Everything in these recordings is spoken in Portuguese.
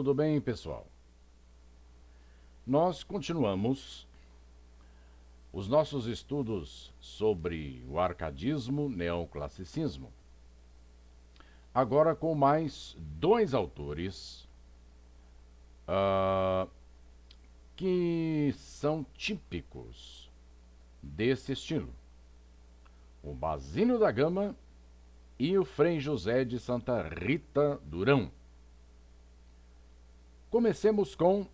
tudo bem, pessoal? Nós continuamos os nossos estudos sobre o arcadismo, neoclassicismo, agora com mais dois autores que são típicos desse estilo: o Basílio da Gama e o Frei José de Santa Rita Durão. Comecemos com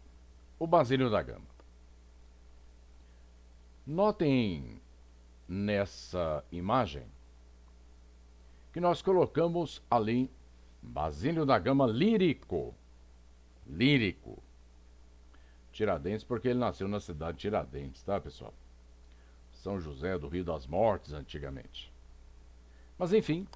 o Basílio da Gama. Notem nessa imagem que nós colocamos ali Basílio da Gama lírico. Lírico. Tiradentes, porque ele nasceu na cidade de Tiradentes, tá, pessoal? São José do Rio das Mortes, antigamente. Mas, enfim,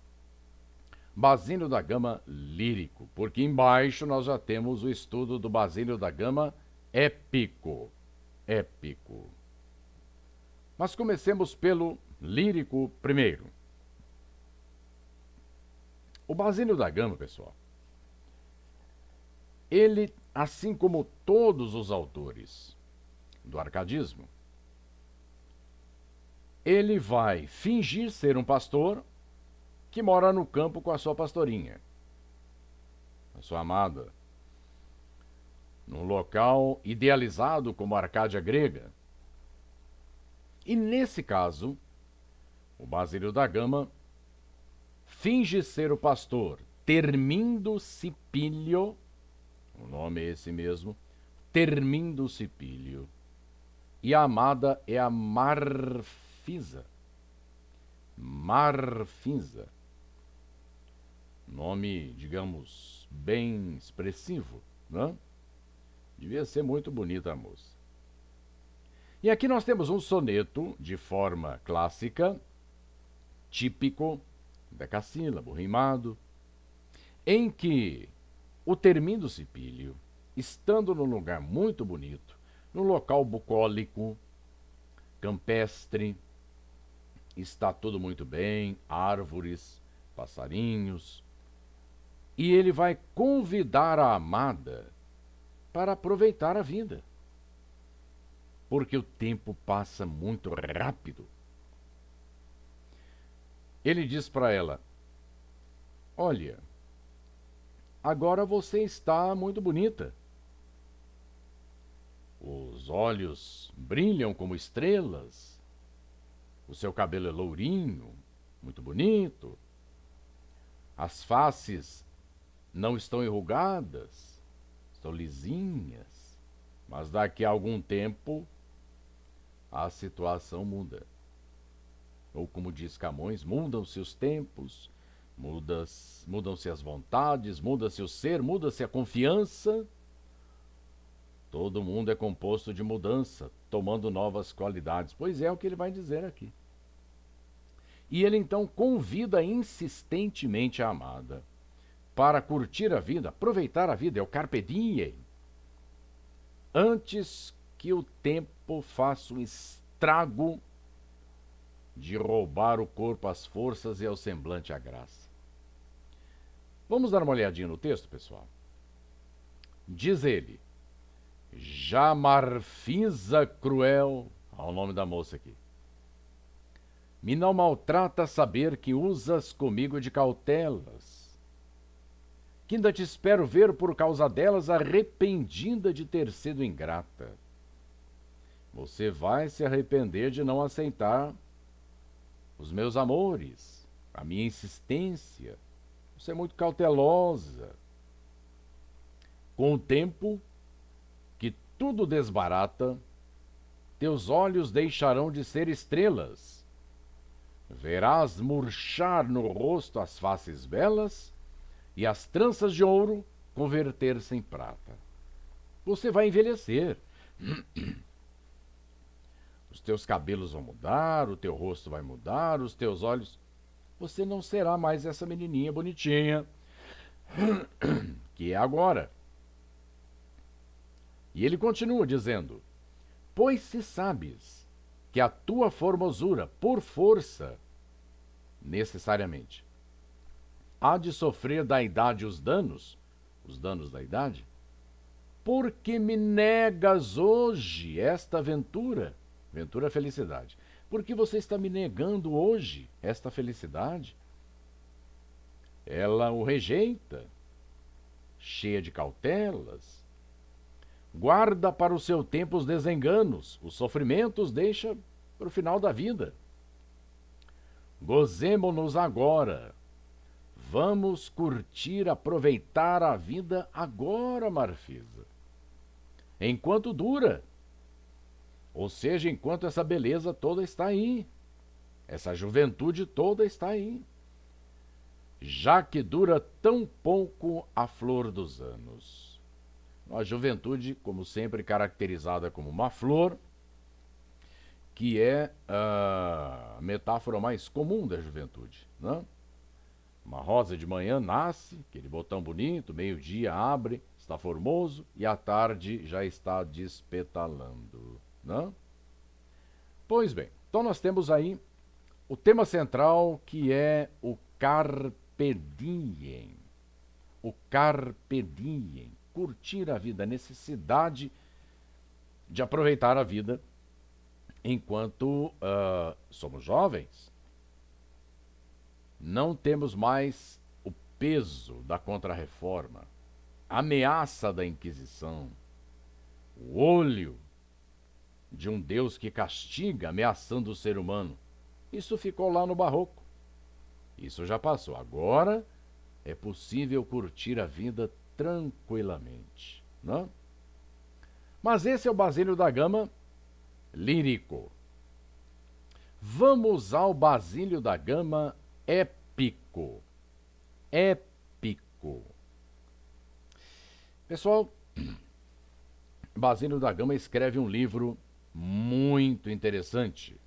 Basílio da Gama lírico, porque embaixo nós já temos o estudo do Basílio da Gama épico. Épico. Mas comecemos pelo lírico primeiro. O Basílio da Gama, pessoal, ele, assim como todos os autores do arcadismo, ele vai fingir ser um pastor que mora no campo com a sua pastorinha, a sua amada, num local idealizado como a Arcádia grega. E nesse caso, o Basílio da Gama finge ser o pastor Termindo Cipílio, o nome é esse mesmo, Termindo Cipílio, e a amada é a Marfisa. Marfisa. Nome, digamos, bem expressivo, né? Devia ser muito bonita a moça. E aqui nós temos um soneto de forma clássica, típico, decassílabo, rimado, em que o Termindo Cipílio, estando num lugar muito bonito, num local bucólico, campestre, está tudo muito bem, árvores, passarinhos, e ele vai convidar a amada para aproveitar a vida, porque o tempo passa muito rápido. Ele diz para ela: olha, agora você está muito bonita. Os olhos brilham como estrelas, o seu cabelo é lourinho, muito bonito, as faces não estão enrugadas, estão lisinhas, mas daqui a algum tempo a situação muda. Ou como diz Camões, mudam-se os tempos, mudam-se as vontades, muda-se o ser, muda-se a confiança. Todo mundo é composto de mudança, tomando novas qualidades. Pois é o que ele vai dizer aqui. E ele então convida insistentemente a amada para curtir a vida, aproveitar a vida, é o carpe diem, antes que o tempo faça um estrago de roubar o corpo às forças e ao semblante à graça. Vamos dar uma olhadinha no texto, pessoal? Diz ele: já Marfisa cruel, ao nome da moça aqui, me não maltrata saber que usas comigo de cautelas, que ainda te espero ver por causa delas arrependida de ter sido ingrata. Você vai se arrepender de não aceitar os meus amores, a minha insistência. Você é muito cautelosa. Com o tempo que tudo desbarata, teus olhos deixarão de ser estrelas. Verás murchar no rosto as faces belas e as tranças de ouro converter-se em prata. Você vai envelhecer. Os teus cabelos vão mudar, o teu rosto vai mudar, os teus olhos... Você não será mais essa menininha bonitinha que é agora. E ele continua dizendo: pois se sabes que a tua formosura, por força, necessariamente, há de sofrer da idade os danos da idade, por que me negas hoje esta ventura? Ventura é felicidade. Por que você está me negando hoje esta felicidade? Ela o rejeita, cheia de cautelas. Guarda para o seu tempo os desenganos, os sofrimentos deixa para o final da vida. Gozemo-nos agora. Vamos curtir, aproveitar a vida agora, Marfisa. Enquanto dura. Ou seja, enquanto essa beleza toda está aí. Essa juventude toda está aí. Já que dura tão pouco a flor dos anos. A juventude, como sempre, caracterizada como uma flor, que é a metáfora mais comum da juventude, né? Uma rosa de manhã nasce, aquele botão bonito, meio-dia abre, está formoso, e à tarde já está despetalando, né? Pois bem, então nós temos aí o tema central, que é o carpe diem. O carpe diem, curtir a vida, a necessidade de aproveitar a vida enquanto somos jovens. Não temos mais o peso da Contra-Reforma, a ameaça da Inquisição, o olho de um Deus que castiga, ameaçando o ser humano. Isso ficou lá no Barroco. Isso já passou. Agora é possível curtir a vida tranquilamente, não? Mas esse é o Basílio da Gama lírico. Vamos ao Basílio da Gama épico. Épico. Pessoal, Basílio da Gama escreve um livro muito interessante.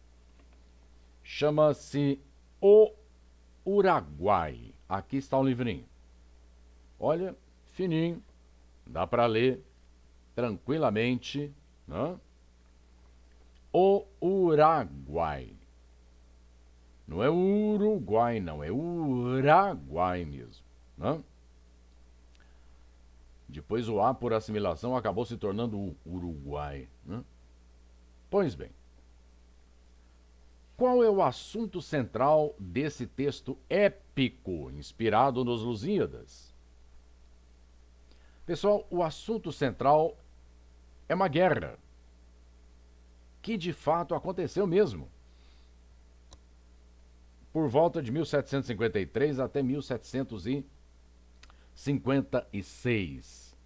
Chama-se O Uruguai. Aqui está o livrinho. Olha, fininho, dá para ler tranquilamente, né? O Uruguai. Não é Uruguai, não, é Uruguai mesmo, né? Depois o A, por assimilação, acabou se tornando o Uruguai, né? Pois bem, qual é o assunto central desse texto épico, inspirado nos Lusíadas? Pessoal, o assunto central é uma guerra, que de fato aconteceu mesmo. Por volta de 1753 até 1756.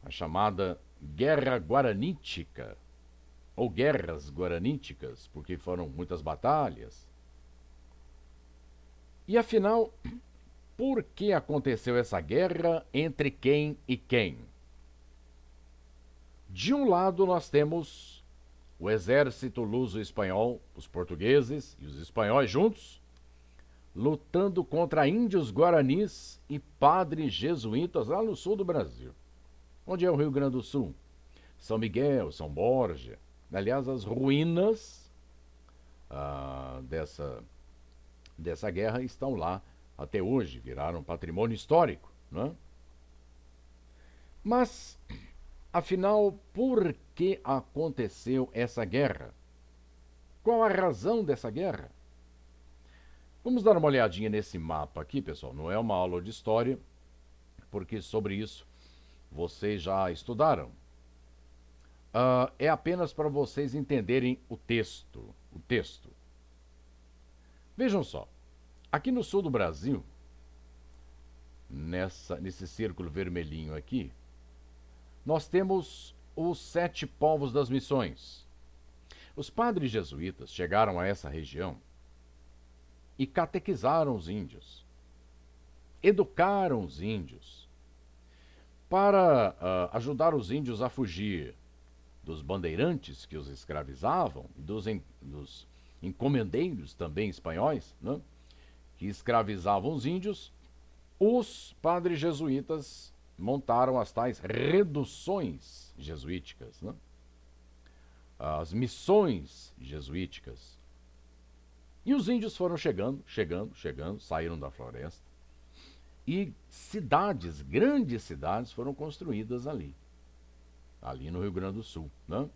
A chamada Guerra Guaranítica, ou Guerras Guaraníticas, porque foram muitas batalhas. E afinal, por que aconteceu essa guerra, entre quem e quem? De um lado nós temos o exército luso-espanhol, os portugueses e os espanhóis juntos, lutando contra índios guaranis e padres jesuítas lá no sul do Brasil. Onde é o Rio Grande do Sul? São Miguel, São Borja. Aliás, as ruínas dessa guerra estão lá até hoje, viraram patrimônio histórico, não é? Mas, afinal, por que aconteceu essa guerra? Qual a razão dessa guerra? Vamos dar uma olhadinha nesse mapa aqui, pessoal. Não é uma aula de história, porque sobre isso vocês já estudaram. É apenas para vocês entenderem o texto. Vejam só. Aqui no sul do Brasil, nesse círculo vermelhinho aqui, nós temos os 7 povos das missões. Os padres jesuítas chegaram a essa região e catequizaram os índios, educaram os índios, para ajudar os índios a fugir dos bandeirantes que os escravizavam, dos encomendeiros também espanhóis, né, que escravizavam os índios. Os padres jesuítas montaram as tais reduções jesuíticas, né? As missões jesuíticas. E os índios foram chegando, saíram da floresta. E cidades, grandes cidades, foram construídas ali. ali no Rio Grande do Sul, né?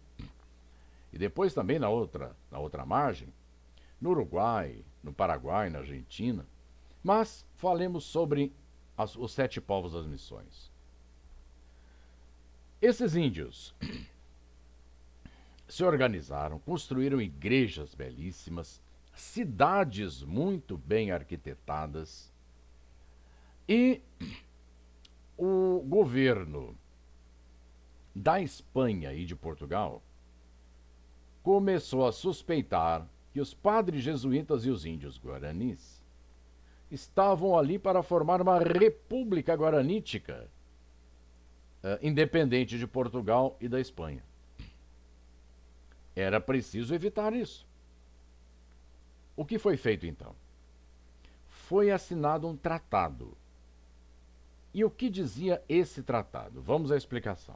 E depois também na outra margem, no Uruguai, no Paraguai, na Argentina. Mas falemos sobre os 7 povos das missões. Esses índios se organizaram, construíram igrejas belíssimas, cidades muito bem arquitetadas, e o governo da Espanha e de Portugal começou a suspeitar que os padres jesuítas e os índios guaranis estavam ali para formar uma república guaranítica, independente de Portugal e da Espanha. Era preciso evitar isso. O que foi feito então? Foi assinado um tratado. E o que dizia esse tratado? Vamos à explicação.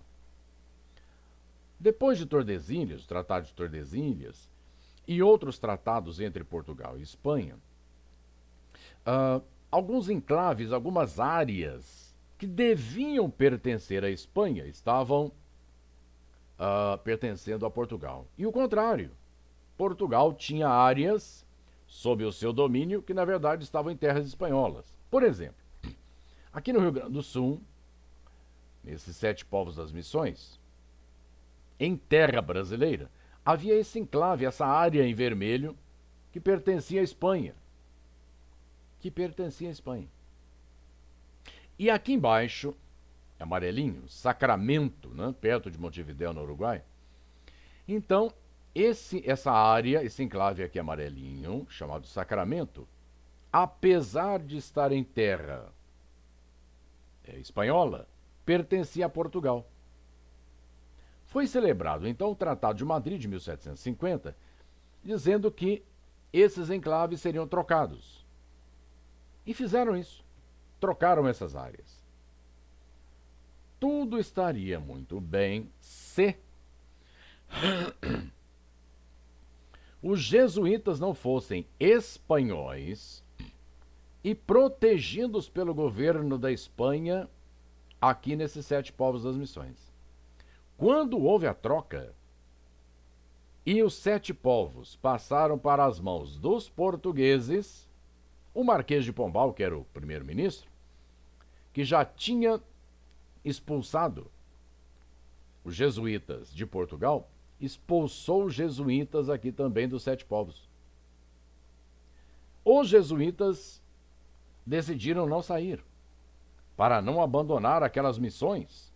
Depois de Tordesilhas, o Tratado de Tordesilhas e outros tratados entre Portugal e Espanha, alguns enclaves, algumas áreas que deviam pertencer à Espanha estavam pertencendo a Portugal. E o contrário, Portugal tinha áreas sob o seu domínio que na verdade estavam em terras espanholas. Por exemplo, aqui no Rio Grande do Sul, nesses 7 povos das missões, em terra brasileira, havia esse enclave, essa área em vermelho que pertencia à Espanha. E aqui embaixo, amarelinho, Sacramento, né, perto de Montevidéu, no Uruguai. Então, essa área, esse enclave aqui amarelinho, chamado Sacramento, apesar de estar em terra espanhola, pertencia a Portugal. Foi celebrado, então, o Tratado de Madrid de 1750, dizendo que esses enclaves seriam trocados. E fizeram isso. Trocaram essas áreas. Tudo estaria muito bem se os jesuítas não fossem espanhóis e protegidos pelo governo da Espanha aqui nesses 7 povos das missões. Quando houve a troca e os 7 povos passaram para as mãos dos portugueses, o Marquês de Pombal, que era o primeiro-ministro, que já tinha expulsado os jesuítas de Portugal, expulsou os jesuítas aqui também dos 7 povos. Os jesuítas decidiram não sair, para não abandonar aquelas missões,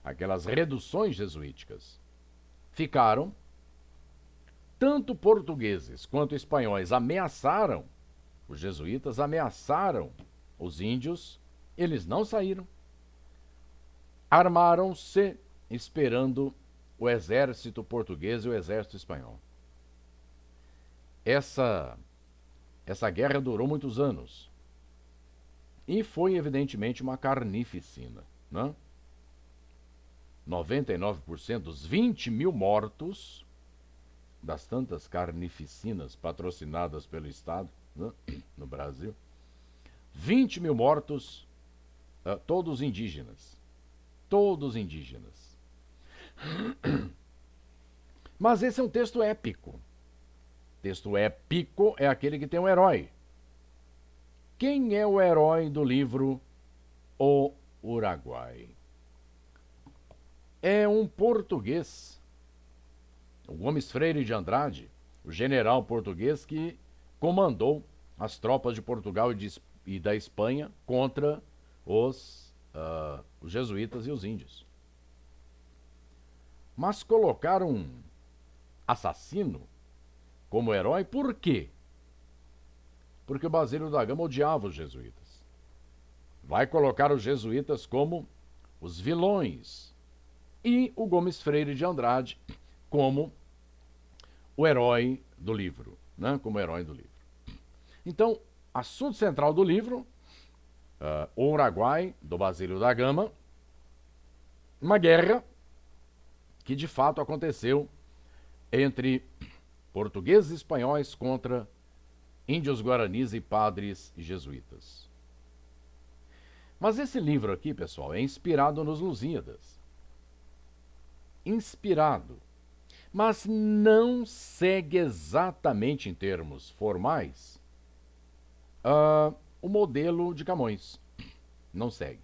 aquelas reduções jesuíticas. Ficaram. Tanto portugueses quanto espanhóis ameaçaram, os jesuítas ameaçaram os índios, eles não saíram. Armaram-se esperando o exército português e o exército espanhol. Essa guerra durou muitos anos. E foi, evidentemente, uma carnificina, né? 99% dos 20 mil mortos, das tantas carnificinas patrocinadas pelo Estado, né, no Brasil, 20 mil mortos, todos indígenas. Todos indígenas. Mas esse é um texto épico. Texto épico é aquele que tem um herói. Quem é o herói do livro O Uruguai? É um português, o Gomes Freire de Andrade, o general português que comandou as tropas de Portugal e da Espanha contra os jesuítas e os índios. Mas colocaram um assassino como herói, por quê? Porque o Basílio da Gama odiava os jesuítas. Vai colocar os jesuítas como os vilões e o Gomes Freire de Andrade como o herói do livro, né? Como herói do livro. Então, assunto central do livro, o Uruguai, do Basílio da Gama, uma guerra que de fato aconteceu entre portugueses e espanhóis contra índios guaranis e padres e jesuítas. Mas esse livro aqui, pessoal, é inspirado nos Lusíadas. inspirado, mas não segue exatamente em termos formais o modelo de Camões. Não segue.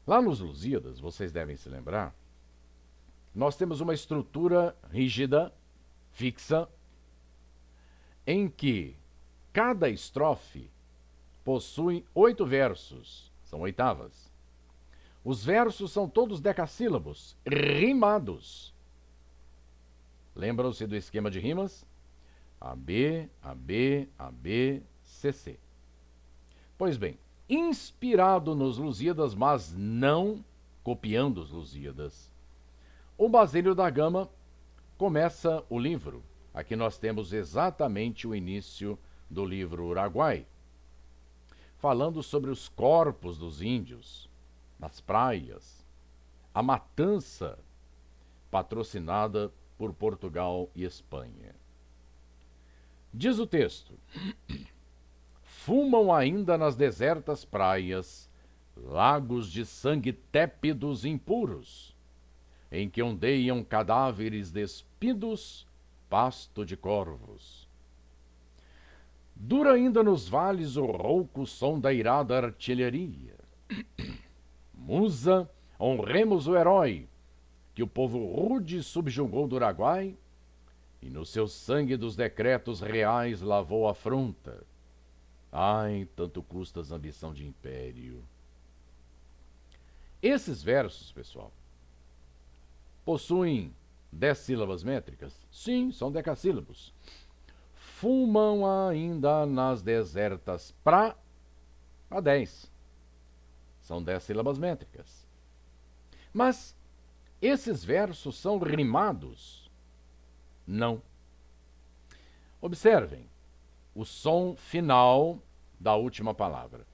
Lá nos Lusíadas, vocês devem se lembrar, nós temos uma estrutura rígida, fixa, em que cada estrofe possui 8 versos, são oitavas. Os versos são todos decassílabos, rimados. Lembram-se do esquema de rimas? AB, AB, AB, CC. Pois bem, inspirado nos Lusíadas, mas não copiando os Lusíadas, o Basílio da Gama começa o livro. Aqui nós temos exatamente o início do livro Uruguai, falando sobre os corpos dos índios, nas praias, a matança patrocinada por Portugal e Espanha. Diz o texto: fumam ainda nas desertas praias lagos de sangue tépidos impuros, em que ondeiam cadáveres despidos, pasto de corvos. Dura ainda nos vales o rouco som da irada artilharia. Musa, honremos o herói, que o povo rude subjugou do Uruguai, e no seu sangue dos decretos reais lavou a afronta. Ai, tanto custa a ambição de império. Esses versos, pessoal, possuem 10 sílabas métricas? Sim, são decassílabos. Fumam ainda nas desertas a 10. São 10 sílabas métricas. Mas esses versos são rimados? Não. Observem o som final da última palavra.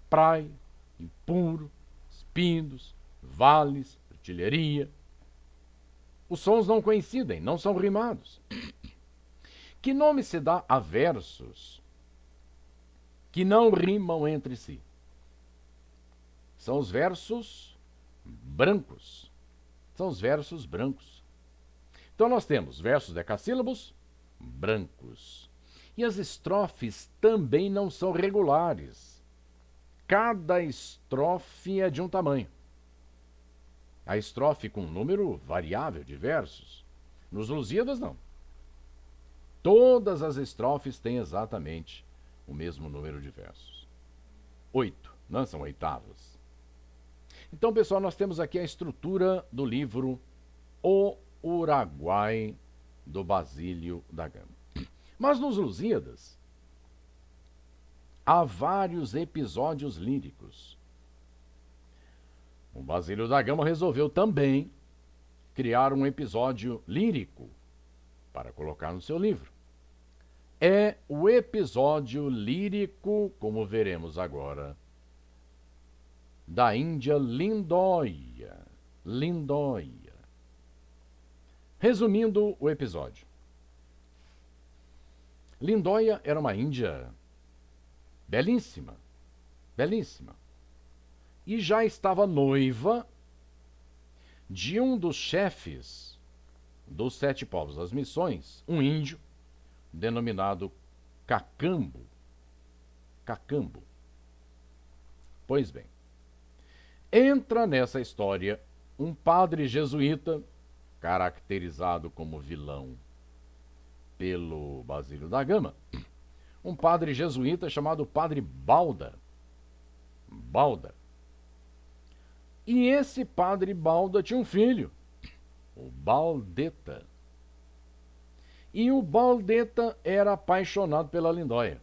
Praia, impuro, espinhos, vales, artilharia. Os sons não coincidem, não são rimados. Que nome se dá a versos que não rimam entre si? São os versos brancos. São os versos brancos. Então nós temos versos decassílabos brancos. E as estrofes também não são regulares. Cada estrofe é de um tamanho. A estrofe com um número variável de versos. Nos Lusíadas, não. Todas as estrofes têm exatamente o mesmo número de versos. 8, não são oitavas. Então, pessoal, nós temos aqui a estrutura do livro O Uruguai, do Basílio da Gama. Mas nos Lusíadas, há vários episódios líricos. O Basílio da Gama resolveu também criar um episódio lírico para colocar no seu livro. É o episódio lírico, como veremos agora, da Índia Lindóia. Lindóia. Resumindo o episódio. Lindóia era uma índia belíssima, belíssima. E já estava noiva de um dos chefes dos 7 povos das missões, um índio, denominado Cacambo. Cacambo. Pois bem, entra nessa história um padre jesuíta, caracterizado como vilão pelo Basílio da Gama, um padre jesuíta chamado Padre Balda. Balda. E esse Padre Balda tinha um filho, o Baldeta. E o Baldeta era apaixonado pela Lindóia.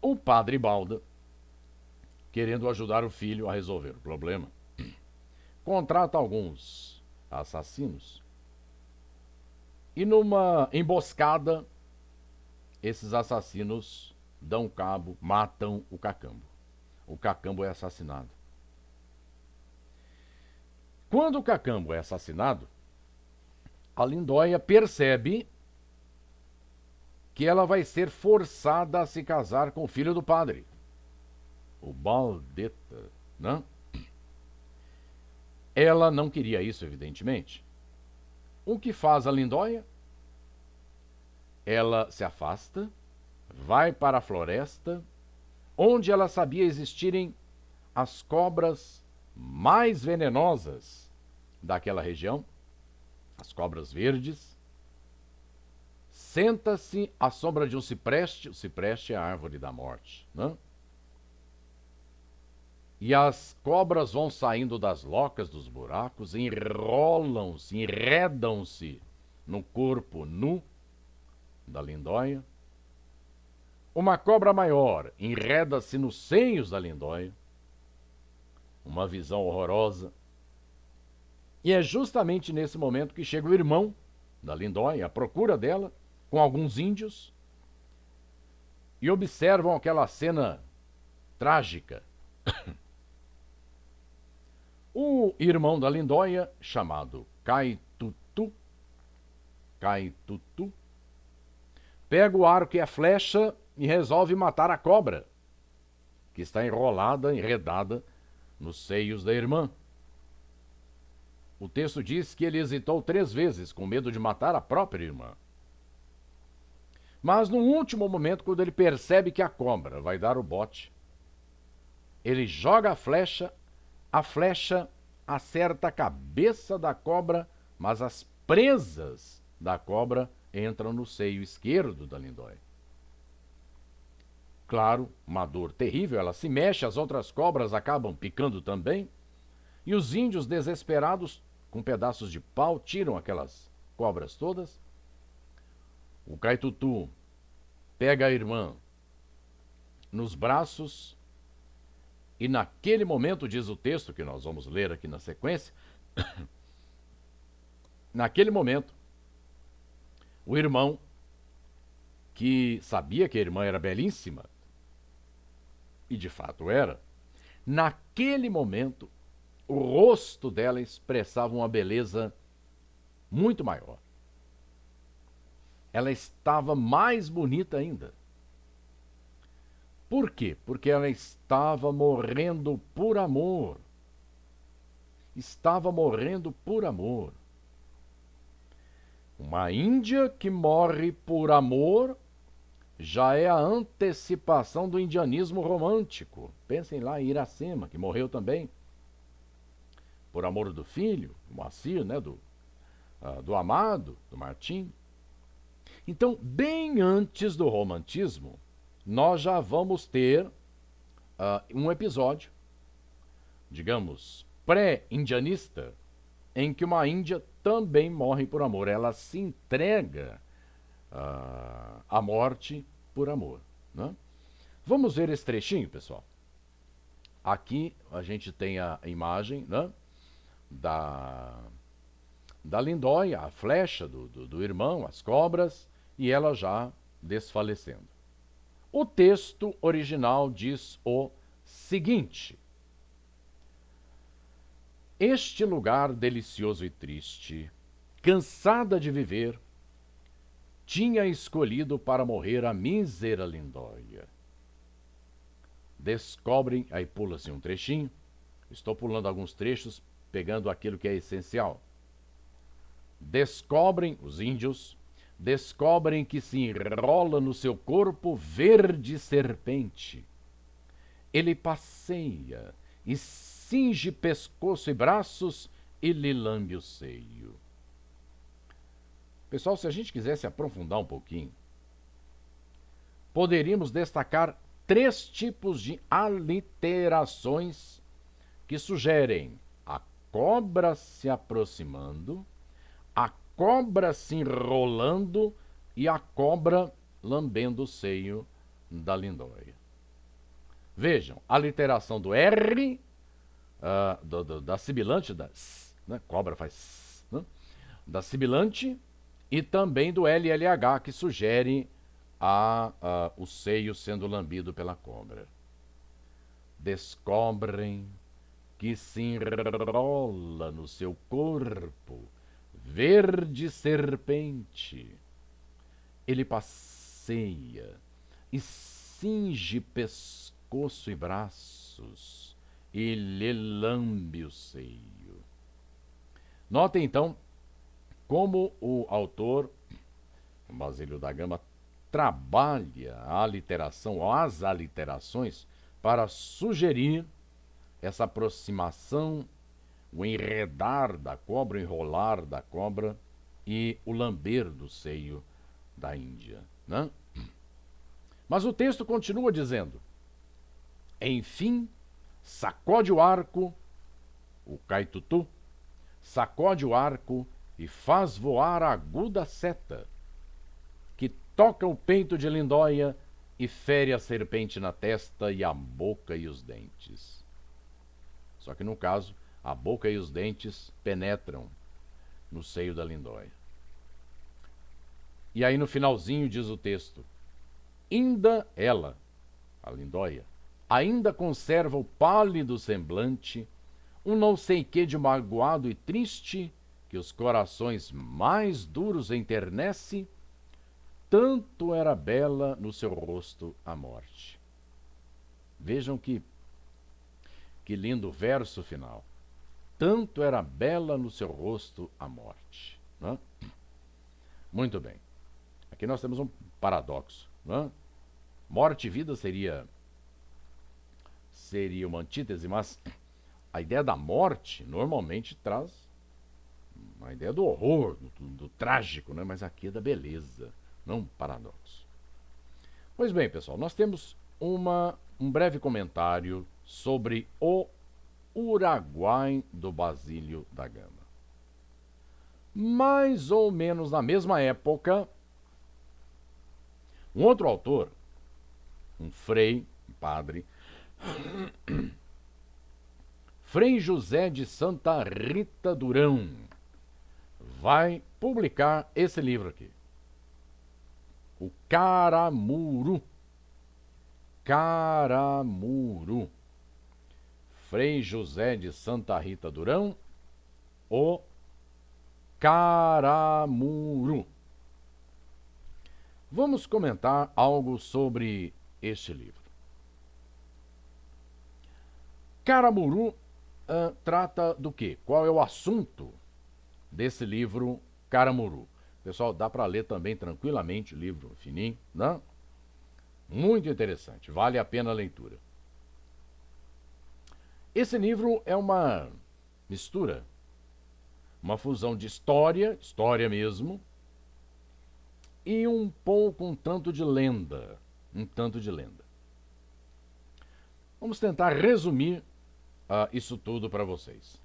O Padre Balda, querendo ajudar o filho a resolver o problema, contrata alguns assassinos e numa emboscada, esses assassinos dão cabo, matam o Cacambo. O Cacambo é assassinado. Quando o Cacambo é assassinado, a Lindóia percebe que ela vai ser forçada a se casar com o filho do padre, o Baldeta, né? Ela não queria isso, evidentemente. O que faz a lindóia? Ela se afasta, vai para a floresta, onde ela sabia existirem as cobras mais venenosas daquela região, as cobras verdes. Senta-se à sombra de um cipreste, o cipreste é a árvore da morte, né? E as cobras vão saindo das locas dos buracos, enrolam-se, enredam-se no corpo nu da lindóia. Uma cobra maior enreda-se nos seios da lindóia. Uma visão horrorosa. E é justamente nesse momento que chega o irmão da lindóia à procura dela, com alguns índios, e observam aquela cena trágica. O irmão da lindóia, chamado Caitutu, pega o arco e a flecha e resolve matar a cobra, que está enrolada, enredada nos seios da irmã. O texto diz que ele hesitou 3 vezes, com medo de matar a própria irmã. Mas no último momento, quando ele percebe que a cobra vai dar o bote, ele joga a flecha acerta a cabeça da cobra, mas as presas da cobra entram no seio esquerdo da lindóia. Claro, uma dor terrível, ela se mexe, as outras cobras acabam picando também, e os índios, desesperados, com pedaços de pau, tiram aquelas cobras todas. O Caitutu pega a irmã nos braços e naquele momento, diz o texto que nós vamos ler aqui na sequência, naquele momento, o irmão, que sabia que a irmã era belíssima, e de fato era, naquele momento, o rosto dela expressava uma beleza muito maior. Ela estava mais bonita ainda. Por quê? Porque ela estava morrendo por amor. Estava morrendo por amor. Uma índia que morre por amor já é a antecipação do indianismo romântico. Pensem lá em Iracema, que morreu também por amor do filho, do Moacir, né? do amado, do Martim. Então, bem antes do romantismo, nós já vamos ter um episódio, digamos, pré-indianista, em que uma índia também morre por amor. Ela se entrega à morte por amor, né? Vamos ver esse trechinho, pessoal. Aqui a gente tem a imagem, né, da lindóia, a flecha do irmão, as cobras, e ela já desfalecendo. O texto original diz o seguinte: este lugar delicioso e triste, cansada de viver, tinha escolhido para morrer a mísera lindóia. Descobrem, aí pula-se um trechinho, estou pulando alguns trechos, pegando aquilo que é essencial. Descobrem, os índios, descobrem que se enrola no seu corpo verde serpente. Ele passeia e cinge pescoço e braços e lhe lambe o seio. Pessoal, se a gente quisesse aprofundar um pouquinho, poderíamos destacar 3 tipos de aliterações que sugerem a cobra se aproximando, a cobra se enrolando e a cobra lambendo o seio da lindóia. Vejam, a literação do R, da sibilante, da S, né? Cobra faz S, né? Da sibilante, e também do LLH, que sugere o seio sendo lambido pela cobra. Descobrem que se enrola no seu corpo verde serpente. Ele passeia e cinge pescoço e braços e lhe lambe o seio. Notem então como o autor, Basílio da Gama, trabalha a aliteração, as aliterações, para sugerir essa aproximação, o enredar da cobra, o enrolar da cobra e o lamber do seio da Índia, né? Mas o texto continua dizendo: enfim, sacode o arco, o caitutu, sacode o arco e faz voar a aguda seta, que toca o peito de Lindóia e fere a serpente na testa e a boca e os dentes. Só que no caso, a boca e os dentes penetram no seio da Lindóia. E aí no finalzinho diz o texto: ainda ela, a Lindóia, ainda conserva o pálido semblante, um não sei quê de magoado e triste, que os corações mais duros enternece, tanto era bela no seu rosto a morte. Vejam que lindo verso final. Tanto era bela no seu rosto a morte. Né? Muito bem. Aqui nós temos um paradoxo. Né? Morte e vida seria uma antítese, mas a ideia da morte normalmente traz uma ideia do horror, do trágico, né? Mas aqui é da beleza, não um paradoxo. Pois bem, pessoal, nós temos um breve comentário sobre o Uruguai do Basílio da Gama. Mais ou menos na mesma época, um outro autor, um frei, um padre, Frei José de Santa Rita Durão, vai publicar esse livro aqui, o Caramuru. Caramuru. Frei José de Santa Rita Durão, o Caramuru. Vamos comentar algo sobre este livro. Caramuru trata do quê? Qual é o assunto desse livro Caramuru? Pessoal, dá para ler também tranquilamente o livro fininho, né? Muito interessante, vale a pena a leitura. Esse livro é uma mistura, uma fusão de história mesmo, e um tanto de lenda. Vamos tentar resumir isso tudo para vocês.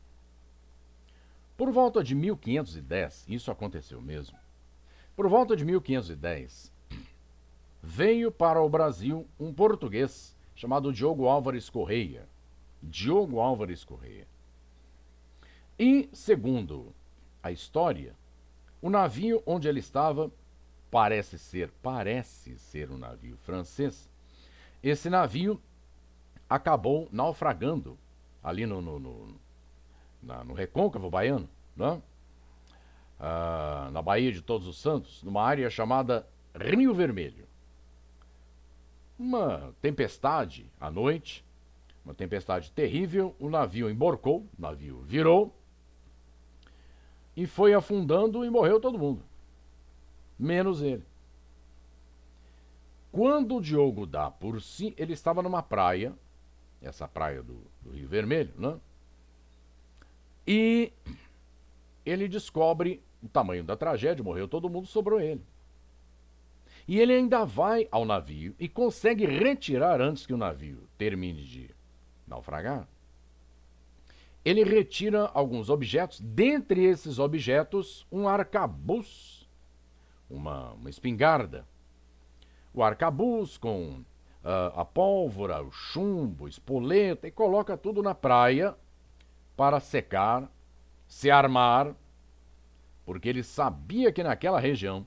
Por volta de 1510, isso aconteceu mesmo, por volta de 1510, veio para o Brasil um português chamado Diogo Álvares Correia. E, segundo a história, o navio onde ele estava parece ser um navio francês. Esse navio acabou naufragando ali no recôncavo baiano, né? Na Baía de Todos os Santos, numa área chamada Rio Vermelho. Uma tempestade à noite, uma tempestade terrível, o navio emborcou, o navio virou e foi afundando e morreu todo mundo, menos ele. Quando o Diogo dá por si, ele estava numa praia, essa praia do Rio Vermelho, né? E ele descobre o tamanho da tragédia, morreu todo mundo, sobrou ele. E ele ainda vai ao navio e consegue retirar, antes que o navio termine de naufragar, ele retira alguns objetos, dentre esses objetos, um arcabuz, uma espingarda. O arcabuz com a pólvora, o chumbo, espoleta, e coloca tudo na praia para secar, se armar, porque ele sabia que naquela região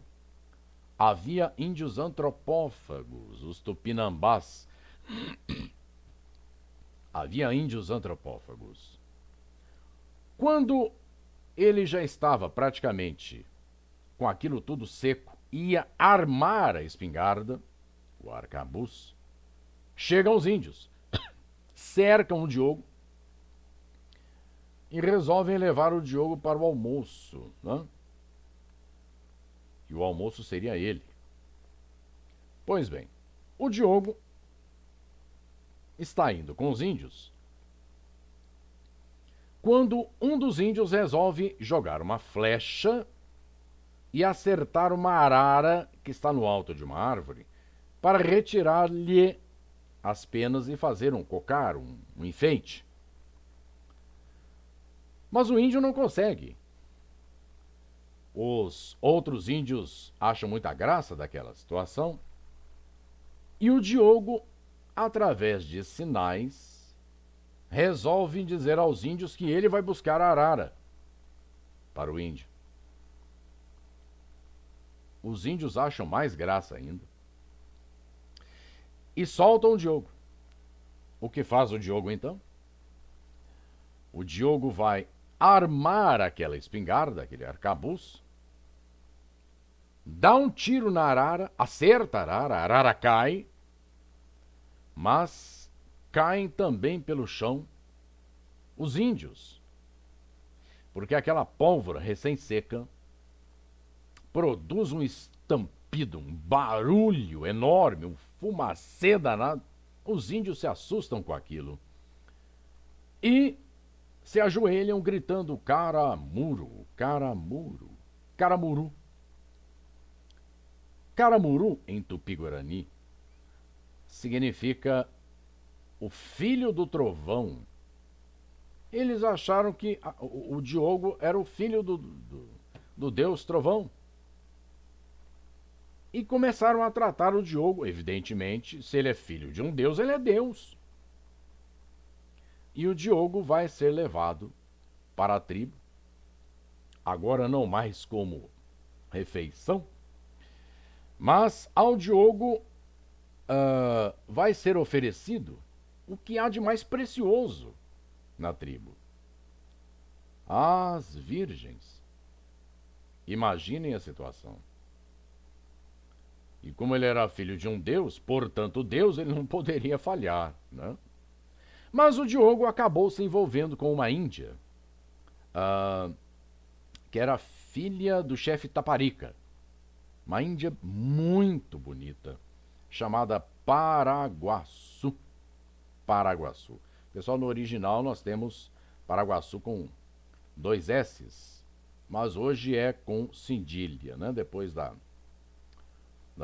havia índios antropófagos, os tupinambás. Havia índios antropófagos. Quando ele já estava praticamente com aquilo tudo seco, ia armar a espingarda, o arcabuz, chegam os índios, cercam o Diogo e resolvem levar o Diogo para o almoço, né? E o almoço seria ele. Pois bem, o Diogo está indo com os índios quando um dos índios resolve jogar uma flecha e acertar uma arara que está no alto de uma árvore para retirar-lhe as penas e fazer um cocar, um enfeite. Mas o índio não consegue. Os outros índios acham muita graça daquela situação e o Diogo, através de sinais, resolve dizer aos índios que ele vai buscar a arara para o índio. Os índios acham mais graça ainda e soltam o Diogo. O que faz o Diogo então? O Diogo vai armar aquela espingarda, aquele arcabuz, dá um tiro na arara, acerta a arara cai, mas caem também pelo chão os índios, porque aquela pólvora recém-seca produz um estampido, um barulho enorme, um fumacê danado. Os índios se assustam com aquilo e se ajoelham gritando caramuru, caramuru, caramuru. Caramuru, em Tupi-Guarani, significa o filho do trovão. Eles acharam que o Diogo era o filho do deus trovão. E começaram a tratar o Diogo, evidentemente, se ele é filho de um deus, ele é Deus. E o Diogo vai ser levado para a tribo, agora não mais como refeição, mas ao Diogo vai ser oferecido o que há de mais precioso na tribo: as virgens. Imaginem a situação. E como ele era filho de um deus, portanto Deus, ele não poderia falhar, né? Mas o Diogo acabou se envolvendo com uma índia, que era filha do chefe Taparica. Uma índia muito bonita, chamada Paraguaçu. Paraguaçu. Pessoal, no original nós temos Paraguaçu com 2 S's, mas hoje é com cedilha, né? Depois da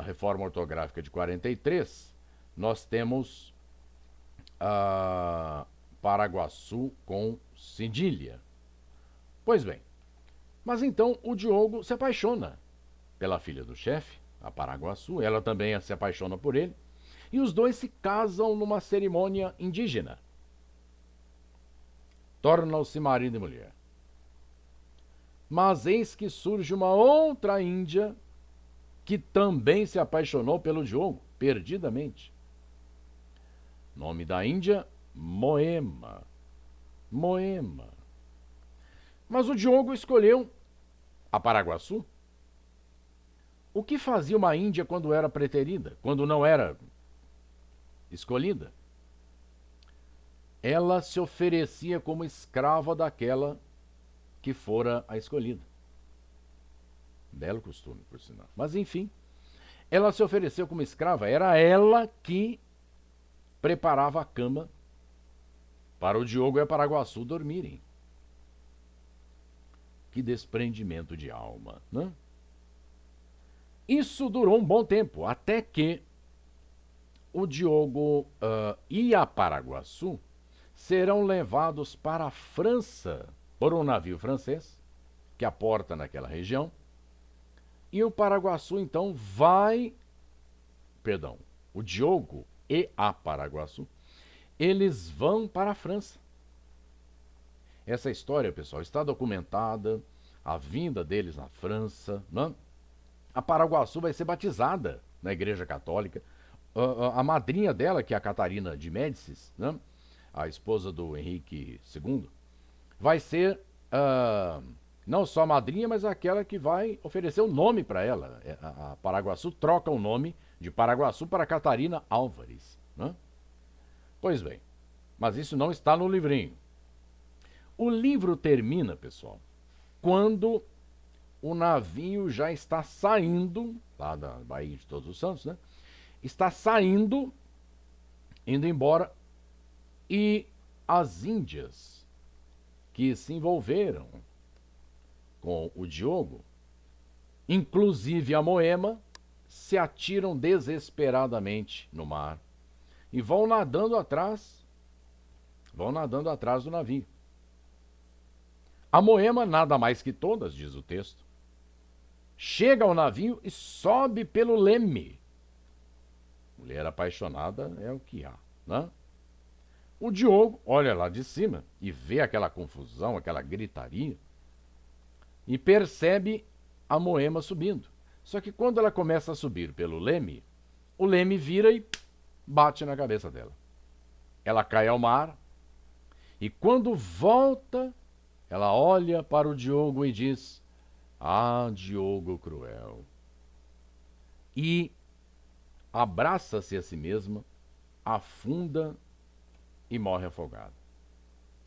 reforma ortográfica de 43, nós temos Paraguaçu com cedilha. Pois bem, mas então o Diogo se apaixona pela filha do chefe, a Paraguaçu, ela também se apaixona por ele, e os dois se casam numa cerimônia indígena. Tornam-se marido e mulher. Mas eis que surge uma outra índia que também se apaixonou pelo Diogo, perdidamente. Nome da índia, Moema. Moema. Mas o Diogo escolheu a Paraguaçu. O que fazia uma índia quando era preterida, quando não era escolhida? Ela se oferecia como escrava daquela que fora a escolhida. Belo costume, por sinal. Mas enfim, ela se ofereceu como escrava. Era ela que preparava a cama para o Diogo e a Paraguaçu dormirem. Que desprendimento de alma, né? Isso durou um bom tempo, até que o Diogo e a Paraguaçu serão levados para a França por um navio francês que aporta naquela região. E o Paraguaçu, então, o Diogo e a Paraguaçu, eles vão para a França. Essa história, pessoal, está documentada, a vinda deles na França, né? A Paraguaçu vai ser batizada na Igreja Católica. A madrinha dela, que é a Catarina de Médicis, né? A esposa do Henrique II, vai ser não só a madrinha, mas aquela que vai oferecer o nome para ela. A Paraguaçu troca o nome de Paraguaçu para Catarina Álvares, né? Pois bem, mas isso não está no livrinho. O livro termina, pessoal, quando o navio já está saindo, lá da Baía de Todos os Santos, né? Está saindo, indo embora, e as índias que se envolveram com o Diogo, inclusive a Moema, se atiram desesperadamente no mar e vão nadando atrás do navio. A Moema, nada mais que todas, diz o texto, chega ao navio e sobe pelo leme. Mulher apaixonada é o que há, né? O Diogo olha lá de cima e vê aquela confusão, aquela gritaria, e percebe a Moema subindo. Só que quando ela começa a subir pelo leme, o leme vira e bate na cabeça dela. Ela cai ao mar e quando volta, ela olha para o Diogo e diz: "Ah, Diogo cruel." E abraça-se a si mesma, afunda e morre afogada.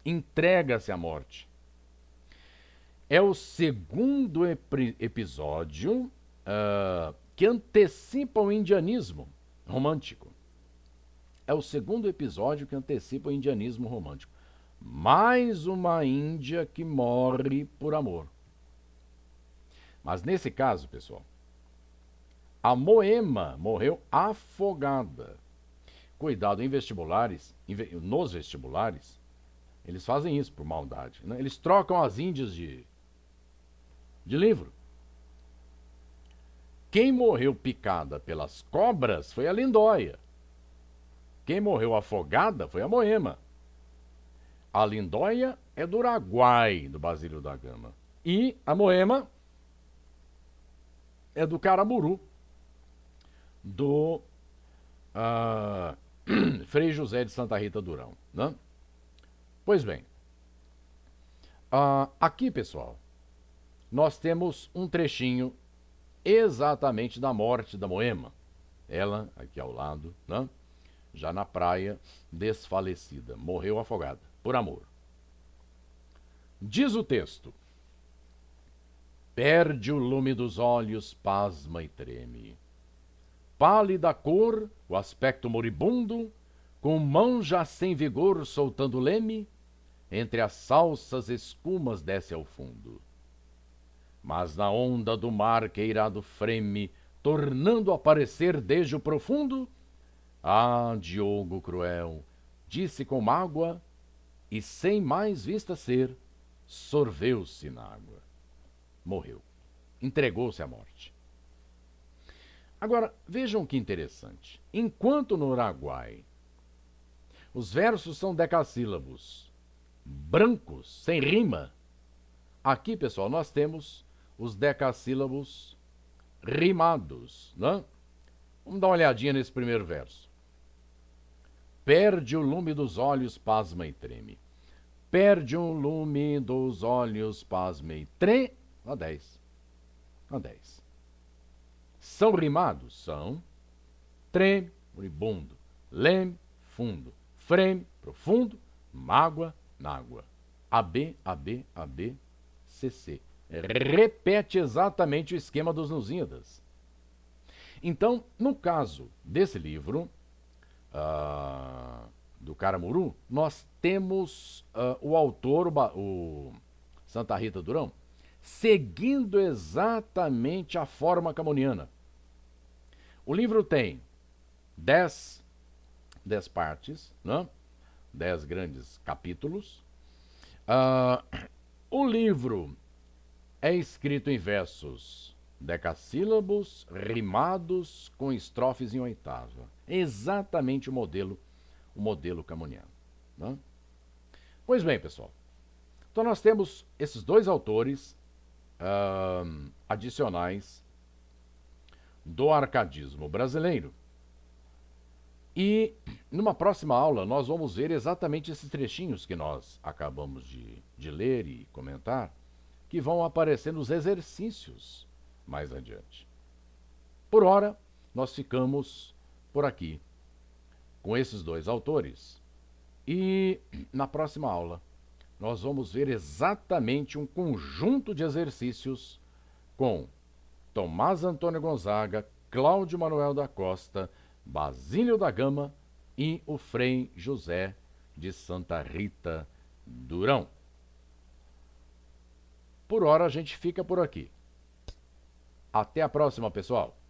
Entrega-se à morte. É o segundo episódio que antecipa o indianismo romântico. É o segundo episódio que antecipa o indianismo romântico. Mais uma índia que morre por amor. Mas nesse caso, pessoal, a Moema morreu afogada. Cuidado, nos vestibulares, eles fazem isso por maldade, né? Eles trocam as índias de livro. Quem morreu picada pelas cobras foi a Lindóia. Quem morreu afogada foi a Moema. A Lindóia é do Araguai, do Basílio da Gama. E a Moema é do Caramuru, do Frei José de Santa Rita Durão, né? Pois bem, aqui, pessoal, nós temos um trechinho exatamente da morte da Moema. Ela, aqui ao lado, né? Já na praia, desfalecida, morreu afogada, por amor. Diz o texto: perde o lume dos olhos, pasma e treme. Pálida cor, o aspecto moribundo, com mão já sem vigor soltando leme, entre as salsas escumas desce ao fundo. Mas na onda do mar que irado freme, tornando a aparecer desde o profundo, ah, Diogo cruel, disse com mágoa, e sem mais vista ser, sorveu-se na água. Morreu. Entregou-se à morte. Agora, vejam que interessante. Enquanto no Araguai os versos são decassílabos, brancos, sem rima, aqui, pessoal, nós temos os decassílabos rimados, né? Vamos dar uma olhadinha nesse primeiro verso. Perde o lume dos olhos, pasma e treme. Perde o lume dos olhos, pasma e treme. A 10. A 10. São rimados? São. Treme, moribundo. Leme, fundo. Freme, profundo. Mágoa, nágua. AB, AB, AB, CC. Repete exatamente o esquema dos Lusíadas. Então, no caso desse livro, do Caramuru, nós temos o autor, o Santa Rita Durão, seguindo exatamente a forma camoniana. O livro tem 10 partes, né? 10 grandes capítulos. O livro é escrito em versos decassílabos, rimados, com estrofes em oitava. Exatamente o modelo camoniano, né? Pois bem, pessoal. Então nós temos esses dois autores adicionais do arcadismo brasileiro. E numa próxima aula nós vamos ver exatamente esses trechinhos que nós acabamos de ler e comentar, que vão aparecer nos exercícios mais adiante. Por ora, nós ficamos por aqui com esses dois autores. E na próxima aula nós vamos ver exatamente um conjunto de exercícios com Tomás Antônio Gonzaga, Cláudio Manuel da Costa, Basílio da Gama e o Frei José de Santa Rita Durão. Por hora a gente fica por aqui. Até a próxima, pessoal!